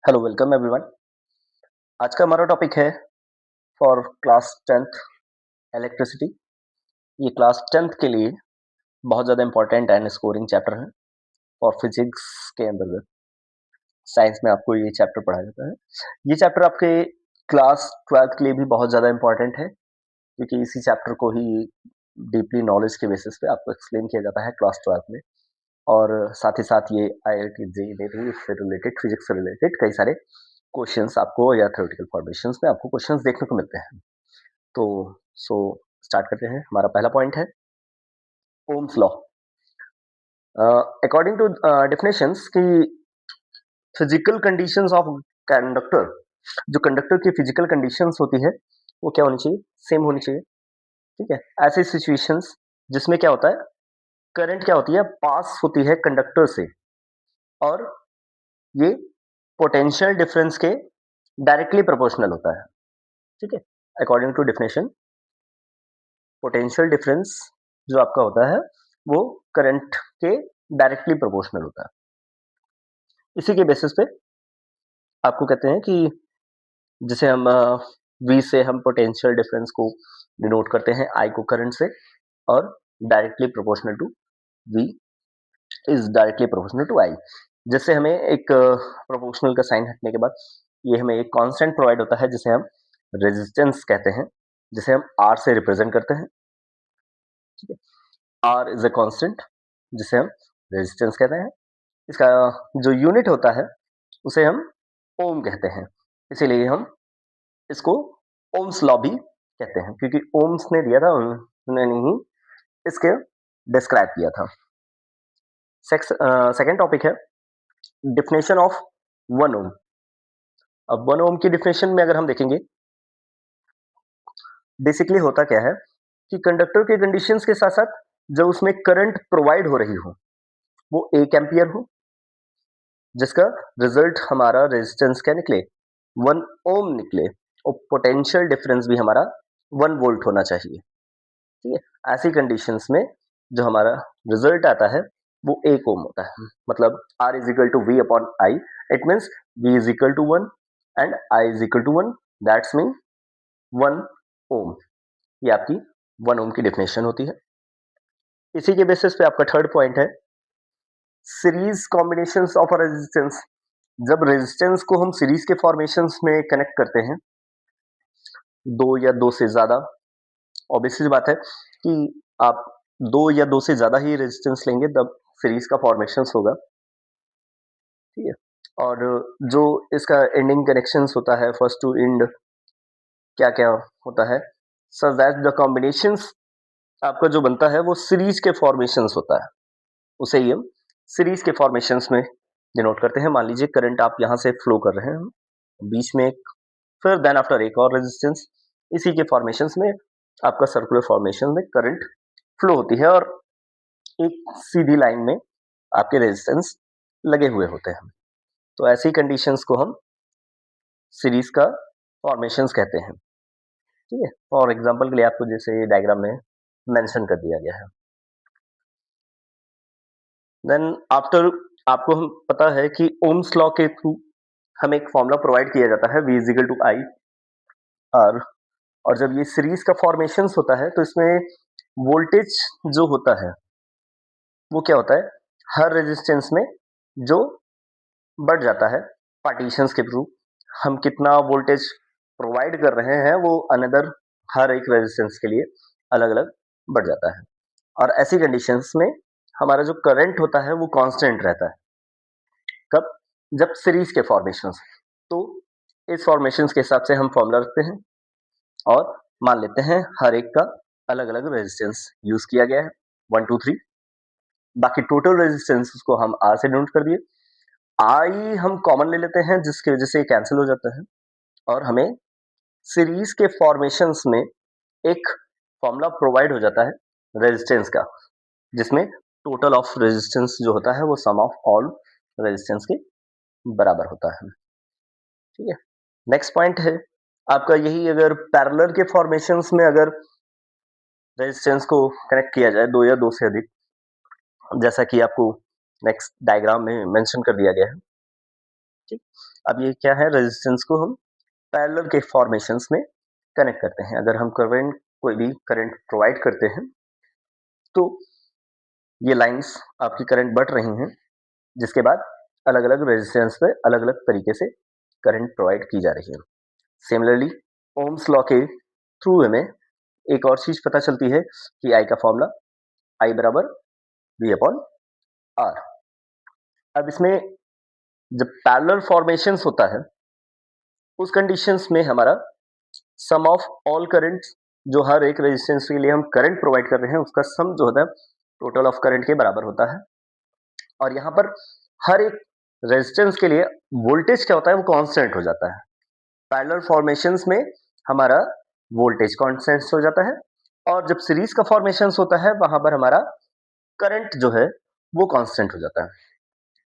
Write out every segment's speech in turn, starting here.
Hello welcome everyone. आज का हमारा टॉपिक है फॉर क्लास 10th इलेक्ट्रिसिटी। ये क्लास 10th के लिए बहुत ज़्यादा इंपॉर्टेंट एंड स्कोरिंग चैप्टर है। और फिजिक्स के अंतर्गत साइंस में आपको ये चैप्टर पढ़ाया जाता है। ये चैप्टर आपके क्लास 12th के लिए भी बहुत ज़्यादा इंपॉर्टेंट है, क्योंकि इसी चैप्टर को ही डीपली नॉलेज के बेसिस पे आपको एक्सप्लेन किया जाता है क्लास 12th में। और साथ ही साथ ये IIT जेईई में भी इससे रिलेटेड, फिजिक्स से रिलेटेड कई सारे क्वेश्चंस आपको या थ्योरेटिकल फॉर्मेशंस में आपको क्वेश्चंस देखने को मिलते हैं। तो सो स्टार्ट करते हैं। हमारा पहला पॉइंट है Ohm's law. According to definitions की फिजिकल कंडीशंस ऑफ कंडक्टर, जो कंडक्टर की फिजिकल कंडीशंस होती है वो क्या होनी चाहिए? सेम होनी चाहिए। ठीक है, ऐसी सिचुएशंस जिसमें क्या होता है, करंट क्या होती है, पास होती है कंडक्टर से, और ये पोटेंशियल डिफरेंस के डायरेक्टली प्रोपोर्शनल होता है। ठीक है, according to definition potential difference जो आपका होता है वो करंट के डायरेक्टली प्रोपोर्शनल होता है। इसी के बेसिस पे आपको कहते हैं कि जिसे हम V से हम पोटेंशियल डिफरेंस को डिनोट करते हैं, I को करंट से, और directly proportional to V is directly proportional to I। जिससे हमें एक प्रोपोर्शनल का साइन हटने के बाद ये हमें एक कांस्टेंट प्रोवाइड होता है जिसे हम रेजिस्टेंस कहते हैं, जिसे हम R से रिप्रेजेंट करते हैं। ठीक है, R इज अ कांस्टेंट जिसे हम रेजिस्टेंस कहते हैं। इसका जो यूनिट होता है उसे हम ओम कहते हैं, इसीलिए हम इसको ओम्स लॉ भी कहते हैं, क्योंकि ओम्स ने दिया था, उन्होंने ही इसके डिस्क्राइब किया था। सेकंड टॉपिक है डिफिनेशन ऑफ 1 ओम। अब 1 ओम की डिफिनेशन में अगर हम देखेंगे, बेसिकली होता क्या है कि कंडक्टर के कंडीशंस के साथ साथ जब उसमें करंट प्रोवाइड हो रही हो वो 1 एम्पियर हो, जिसका रिजल्ट हमारा रेजिस्टेंस क्या निकले, 1 ओम निकले, और पोटेंशियल डिफरेंस भी हमारा 1 वोल्ट होना चाहिए। ठीक है, ऐसी कंडीशंस में जो हमारा रिजल्ट आता है वो 1 ओम होता है। मतलब R is equal to V upon I, it means V is equal to 1 and I is equal to 1, that's mean 1 ohm. ये आपकी 1 ओम की डेफिनेशन होती है। इसी के बेसिस पे आपका थर्ड पॉइंट है series combinations of a resistance. जब रेजिस्टेंस को हम सीरीज के फॉर्मेशंस में कनेक्ट करते हैं, दो या दो से ज्यादा, ऑब्वियस सी बात है कि आप दो या दो से ज्यादा ही रेजिस्टेंस लेंगे तब सीरीज का फॉर्मेशंस होगा। ठीक है, और जो इसका एंडिंग कनेक्शंस होता है, फर्स्ट टू एंड क्या क्या होता है, सच दैट द कॉम्बिनेशंस आपका जो बनता है वो सीरीज के फॉर्मेशंस होता है, उसे ही हम सीरीज के फॉर्मेशंस में डिनोट करते हैं। मान लीजिए करंट आप यहाँ से फ्लो कर रहे हैं, बीच में एक, फिर देन आफ्टर एक और रेजिस्टेंस, इसी के फॉर्मेशंस में आपका सर्कुलर फॉर्मेशन में करंट फ्लो होती है, और एक सीधी लाइन में आपके रेजिस्टेंस लगे हुए होते हैं। तो ऐसी कंडीशंस को हम सीरीज का फॉर्मेशंस कहते हैं। ठीक है, फॉर एग्जांपल के लिए आपको जैसे डायग्राम में मेंशन कर दिया गया है। देन आफ्टर आपको हम पता है कि ओम्स लॉ के थ्रू हमें एक फॉर्मूला प्रोवाइड किया जाता है V is equal to I R। और जब ये सीरीज का फॉर्मेशंस होता है तो इसमें वोल्टेज जो होता है वो क्या होता है, हर रेजिस्टेंस में जो बढ़ जाता है पार्टीशंस के थ्रू, हम कितना वोल्टेज प्रोवाइड कर रहे हैं वो अनदर हर एक रेजिस्टेंस के लिए अलग अलग बढ़ जाता है। और ऐसी कंडीशंस में हमारा जो करंट होता है वो कांस्टेंट रहता है। कब? जब सीरीज के फॉर्मेशंस। तो इस फॉर्मेशंस के हिसाब से हम फॉर्मूला रखते हैं और मान लेते हैं हर एक का अलग अलग रेजिस्टेंस यूज किया गया है, 1 2 3। बाकी टोटल रेजिस्टेंस उसको हम R से डिनोट कर दिए। I हम कॉमन ले लेते हैं जिसकी वजह से कैंसिल हो जाता है, और हमें सीरीज के फॉर्मेशंस में एक फॉर्मूला प्रोवाइड हो जाता है रेजिस्टेंस का, जिसमें टोटल ऑफ रेजिस्टेंस जो होता है वो सम ऑफ ऑल रेजिस्टेंस के बराबर होता है। ठीक है, नेक्स्ट पॉइंट है आपका यही, अगर पैरेलल के फॉर्मेशंस में अगर रेजिस्टेंस को कनेक्ट किया जाए दो या दो से अधिक, जैसा कि आपको नेक्स्ट डायग्राम में मेंशन कर दिया गया है। ठीक। अब ये क्या है, रेजिस्टेंस को हम पैरेलल के फॉर्मेशंस में कनेक्ट करते हैं। अगर हम करंट, कोई भी करंट प्रोवाइड करते हैं तो ये लाइंस आपकी करंट बढ़ रही हैं, जिसके बाद अलग अलग रेजिस्टेंस पे अलग अलग तरीके से करंट प्रोवाइड की जा रही है। सिमिलरली ओम्स लॉ के थ्रू हमें एक और चीज पता चलती है कि आई का फॉर्मूला आई बराबर वी अपॉन आर। अब इसमें जब पैरेलल फॉर्मेशंस होता है उस कंडीशंस में हमारा सम ऑफ ऑल करंट्स, जो हर एक रेजिस्टेंस के लिए हम करंट प्रोवाइड कर रहे हैं उसका सम जो होता है टोटल ऑफ करंट के बराबर होता है। और यहाँ पर हर एक रेजिस्टेंस के लिए वोल्टेज क्या होता है, वो कांस्टेंट हो जाता है। पैरेलल फॉर्मेशंस में हमारा वोल्टेज कांस्टेंट हो जाता है, और जब सीरीज का फॉर्मेशंस होता है वहां पर हमारा करंट जो है वो कांस्टेंट हो जाता है।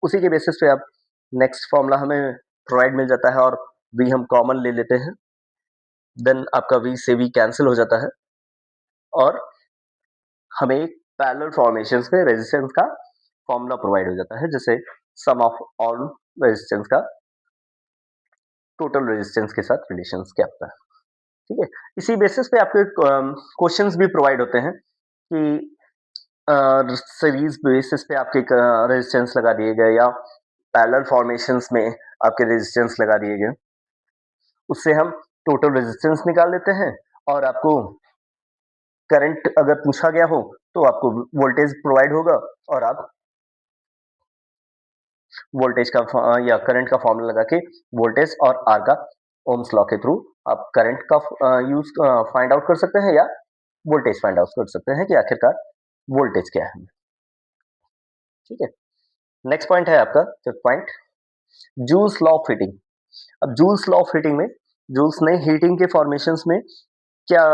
उसी के बेसिस पे आप नेक्स्ट फॉर्मूला हमें प्रोवाइड मिल जाता है और वी हम कॉमन ले लेते हैं, देन आपका वी से वी कैंसिल हो जाता है और हमें पैरेलल फॉर्मेशंस में रेजिस्टेंस का फॉर्मूला प्रोवाइड हो जाता है, जैसे सम ऑफ ऑल रेजिस्टेंस का टोटल रेजिस्टेंस के साथ रिलेशन क्या होता है। ठीक है, इसी बेसिस पे आपको क्वेश्चंस भी प्रोवाइड होते हैं कि सीरीज बेसिस पे आपके रेजिस्टेंस लगा दिए गए या पैरेलल फॉर्मेशंस में आपके रेजिस्टेंस लगा दिए गए, उससे हम टोटल रेजिस्टेंस निकाल लेते हैं और आपको करंट अगर पूछा गया हो तो आपको वोल्टेज प्रोवाइड होगा और आप वोल्टेज का या करंट का फॉर्मूला लगा के वोल्टेज और आर का ओम्स लॉ के थ्रू आप करंट का यूज फाइंड आउट कर सकते हैं या वोल्टेज फाइंड आउट कर सकते हैं कि आखिरकार वोल्टेज क्या है। ठीक है, नेक्स्ट पॉइंट है आपका fifth point, joules law of heating. अब जूल्स लॉ ऑफ हीटिंग में जूल्स ने हीटिंग के फॉर्मेशंस में क्या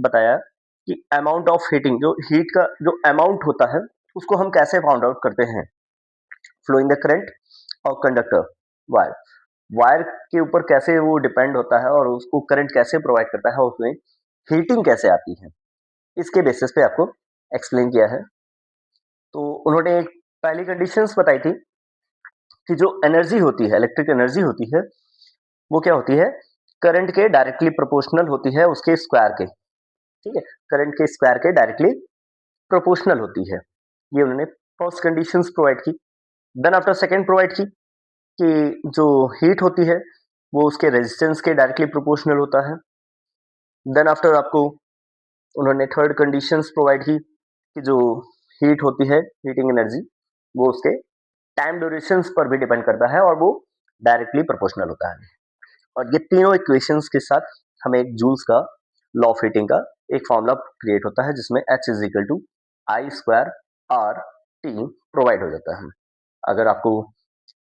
बताया कि अमाउंट ऑफ हीटिंग, जो हीट का जो अमाउंट होता है उसको हम कैसे फाउंड आउट करते हैं, फ्लोइंग द करंट और कंडक्टर वायर, वायर के ऊपर कैसे वो डिपेंड होता है और उसको करंट कैसे प्रोवाइड करता है, उसमें हीटिंग कैसे आती है, इसके बेसिस पे आपको एक्सप्लेन किया है। तो उन्होंने एक पहली कंडीशंस बताई थी कि जो एनर्जी होती है, इलेक्ट्रिक एनर्जी होती है, वो क्या होती है, करंट के डायरेक्टली प्रोपोर्शनल होती है उसके स्क्वायर के। ठीक है, करंट के स्क्वायर के डायरेक्टली प्रोपोर्शनल होती है। ये उन्होंने फर्स्ट कंडीशंस प्रोवाइड की। देन आफ्टर सेकंड प्रोवाइड की कि जो हीट होती है वो उसके रेजिस्टेंस के डायरेक्टली प्रोपोर्शनल होता है। देन आफ्टर आपको उन्होंने थर्ड कंडीशंस प्रोवाइड की कि जो हीट होती है, हीटिंग एनर्जी, वो उसके टाइम ड्यूरेशंस पर भी डिपेंड करता है और वो डायरेक्टली प्रोपोर्शनल होता है। और ये तीनों इक्वेशंस के साथ हमें एक जूल्स का लॉ ऑफ हीटिंग का एक फॉर्मूला क्रिएट होता है जिसमें H is equal to I square R T provide हो जाता है। अगर आपको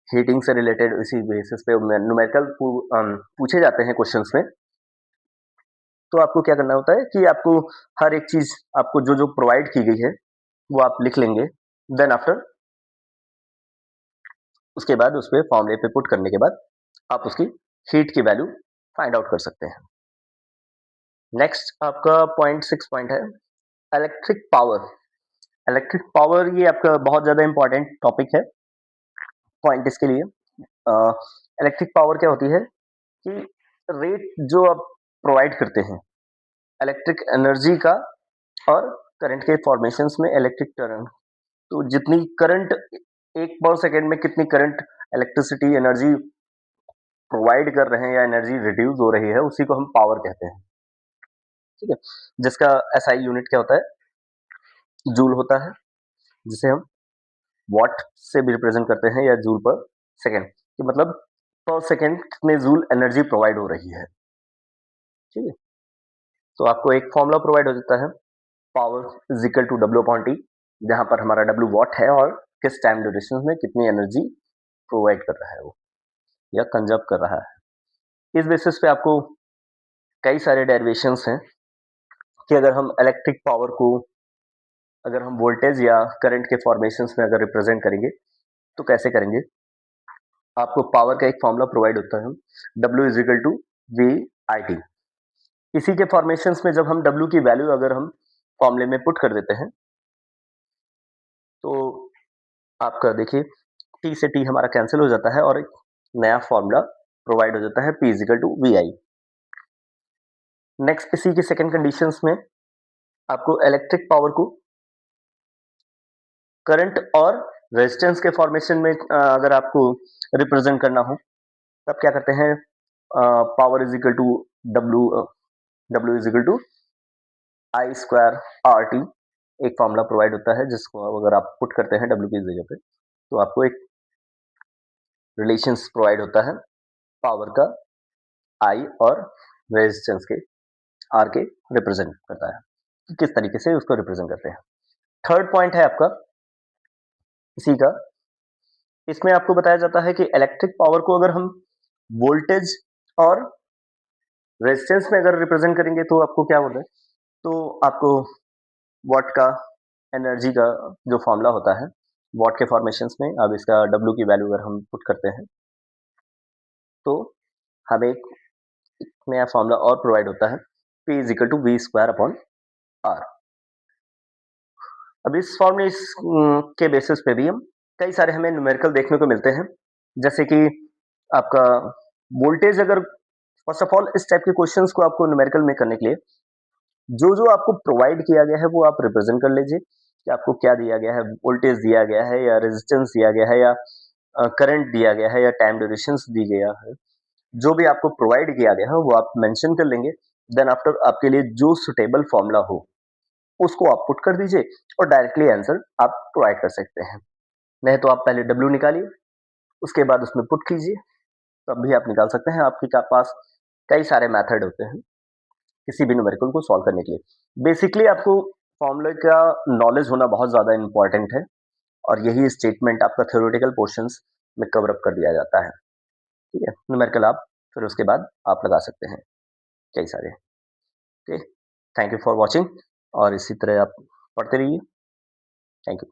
हीटिंग से रिलेटेड इसी बेसिस पे न्यूमेरिकल पूछे जाते हैं क्वेश्चंस में, तो आपको क्या करना होता है कि आपको हर एक चीज आपको जो जो प्रोवाइड की गई है वो आप लिख लेंगे। देन आफ्टर उसके बाद उस पर फॉर्मूले पे पुट करने के बाद आप उसकी हीट की वैल्यू फाइंड आउट कर सकते हैं। नेक्स्ट आपका पॉइंट 6 पॉइंट है इलेक्ट्रिक पावर। इलेक्ट्रिक पावर ये आपका बहुत ज्यादा इंपॉर्टेंट टॉपिक है पॉइंट इसके लिए। इलेक्ट्रिक पावर क्या होती है कि रेट जो आप प्रोवाइड करते हैं इलेक्ट्रिक एनर्जी का और करंट के फॉर्मेशंस में इलेक्ट्रिक करंट, तो जितनी करंट एक पर सेकेंड में कितनी करंट इलेक्ट्रिसिटी एनर्जी प्रोवाइड कर रहे हैं या एनर्जी रिड्यूस हो रही है उसी को हम पावर कहते हैं। ठीक है, जिसका एसआई यूनिट क्या होता है, जूल होता है, जिसे हम वॉट से भी रिप्रेजेंट करते हैं या जूल पर सेकेंड, कि मतलब पर सेकेंड कितने जूल एनर्जी प्रोवाइड हो रही है। ठीक है, तो आपको एक फॉर्मूला प्रोवाइड हो जाता है power is equal to W upon T, जहां पर हमारा डब्ल्यू वॉट है और किस टाइम ड्यूरेशन में कितनी एनर्जी प्रोवाइड कर रहा है वो या कंजर्व कर रहा है। इस बेसिस पे आपको कई सारे डेरिवेशंस हैं कि अगर हम इलेक्ट्रिक पावर को अगर हम वोल्टेज या करंट के फॉर्मेशंस में अगर रिप्रेजेंट करेंगे तो कैसे करेंगे। आपको पावर का एक फॉर्मूला प्रोवाइड होता है W is equal to V I T. इसी के फॉर्मेशंस में जब हम W की वैल्यू अगर हम फॉर्मूले में पुट कर देते हैं तो आपका देखिए T से T हमारा कैंसिल हो जाता है और नया फॉर्मूला प्रोवाइड हो जाता है P is equal to V I. Next इसी की सेकेंड कंडीशंस में आपको इलेक्ट्रिक पावर को करंट और रेजिस्टेंस के फॉर्मेशन में अगर आपको रिप्रेजेंट करना हो तब क्या करते हैं, power is equal to W is equal to I square R T, एक फॉर्मूला प्रोवाइड होता है जिसको अगर आप पुट करते हैं डब्ल्यू की जगह पे तो आपको एक रिलेशंस प्रोवाइड होता है पावर का आई और रेजिस्टेंस के आर के रिप्रेजेंट करता है, कि किस तरीके से उसको रिप्रेजेंट करते हैं। थर्ड पॉइंट है आपका इसी का, इसमें आपको बताया जाता है कि इलेक्ट्रिक पावर को अगर हम वोल्टेज और रेजिस्टेंस में अगर रिप्रेजेंट करेंगे तो आपको क्या होता है, तो आपको वॉट का एनर्जी का जो फॉर्मूला होता है वॉट के फॉर्मेशंस में, अब इसका डब्ल्यू की वैल्यू अगर हम पुट करते हैं तो हमें एक नया फॉर्मूला और प्रोवाइड होता है P is equal to V square upon R. अब इस फॉर्मूले के बेसिस पे भी हम कई सारे हमें न्यूमेरिकल देखने को मिलते हैं, जैसे कि आपका वोल्टेज, अगर फर्स्ट ऑफ ऑल इस टाइप के क्वेश्चंस को आपको न्यूमेरिकल में करने के लिए जो जो आपको प्रोवाइड किया गया है वो आप रिप्रेजेंट कर लीजिए कि आपको क्या दिया गया है, वोल्टेज दिया गया है या रेजिस्टेंस दिया गया है या करंट दिया गया है या टाइम ड्यूरेशन दी गया है, जो भी आपको प्रोवाइड किया गया है वो आप मेंशन कर लेंगे। देन आफ्टर आपके लिए जो सुटेबल फॉर्मूला हो उसको आप पुट कर दीजिए और डायरेक्टली आंसर आप प्रोवाइड कर सकते हैं। नहीं तो आप पहले डब्ल्यू निकालिए, उसके बाद उसमें पुट कीजिए, तब भी आप निकाल सकते हैं। आपके पास कई सारे मेथड होते हैं किसी भी न्यूमेरिकल को सॉल्व करने के लिए। बेसिकली आपको फॉर्मूले का नॉलेज होना बहुत ज़्यादा इंपॉर्टेंट है और यही स्टेटमेंट आपका थ्योरेटिकल पोर्शंस में कवर अप कर दिया जाता है। ठीक है, न्यूमेरिकल आप फिर उसके बाद आप लगा सकते हैं कई सारे। Okay, thank you for watching और इसी तरह आप पढ़ते रहिए। Thank you.